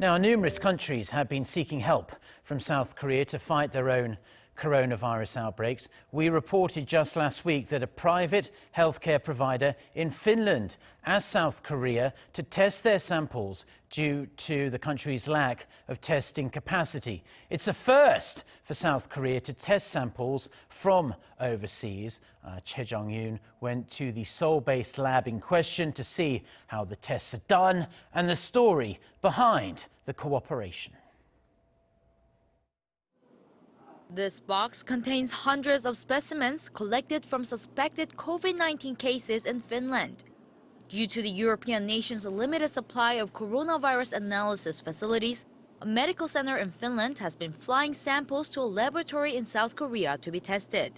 Now, numerous countries have been seeking help from South Korea to fight their own coronavirus outbreaks. We reported just last week that a private healthcare provider in Finland asked South Korea to test their samples due to the country's lack of testing capacity. It's a first for South Korea to test samples from overseas. Choi Jong-yoon went to the Seoul-based lab in question to see how the tests are done and the story behind the cooperation. This box contains hundreds of specimens collected from suspected COVID-19 cases in Finland. Due to the European nation's limited supply of coronavirus analysis facilities, a medical center in Finland has been flying samples to a laboratory in South Korea to be tested.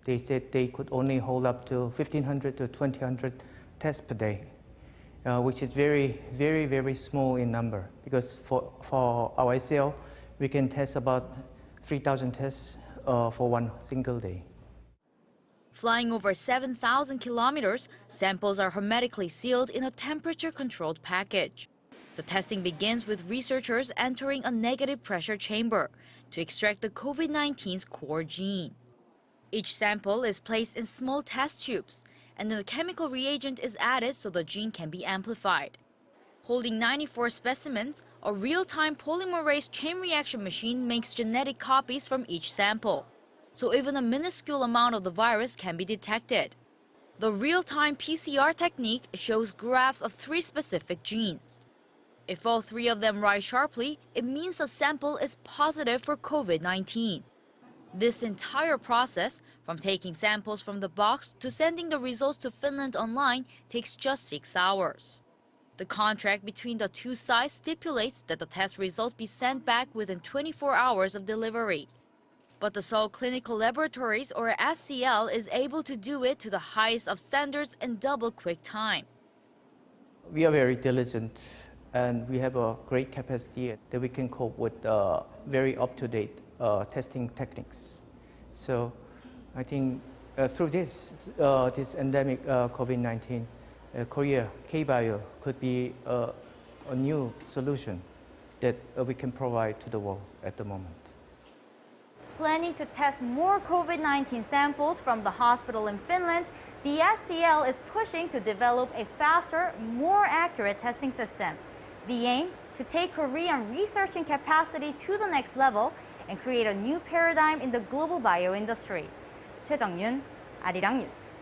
They said they could only hold up to 1,500 to 2,000 tests per day, which is very small in number, because for our SCL, we can test about 3,000 tests for one single day. Flying over 7,000 kilometers, samples are hermetically sealed in a temperature-controlled package. The testing begins with researchers entering a negative pressure chamber to extract the COVID-19's core gene. Each sample is placed in small test tubes, and then a chemical reagent is added so the gene can be amplified. Holding 94 specimens, a real-time polymerase chain reaction machine makes genetic copies from each sample, so even a minuscule amount of the virus can be detected. The real-time PCR technique shows graphs of 3 specific genes. If all 3 of them rise sharply, it means the sample is positive for COVID-19. This entire process, from taking samples from the box to sending the results to Finland online, takes just 6 hours. The contract between the two sides stipulates that the test results be sent back within 24 hours of delivery. But the Seoul Clinical Laboratories, or SCL, is able to do it to the highest of standards in double quick time. We are very diligent, and we have a great capacity that we can cope with very up-to-date testing techniques. So I think through this endemic COVID-19, Korea, K-Bio could be a new solution that we can provide to the world at the moment. Planning to test more COVID-19 samples from the hospital in Finland, the SCL is pushing to develop a faster, more accurate testing system. The aim, to take Korean researching capacity to the next level and create a new paradigm in the global bio industry. Choi Jong-yoon, Arirang News.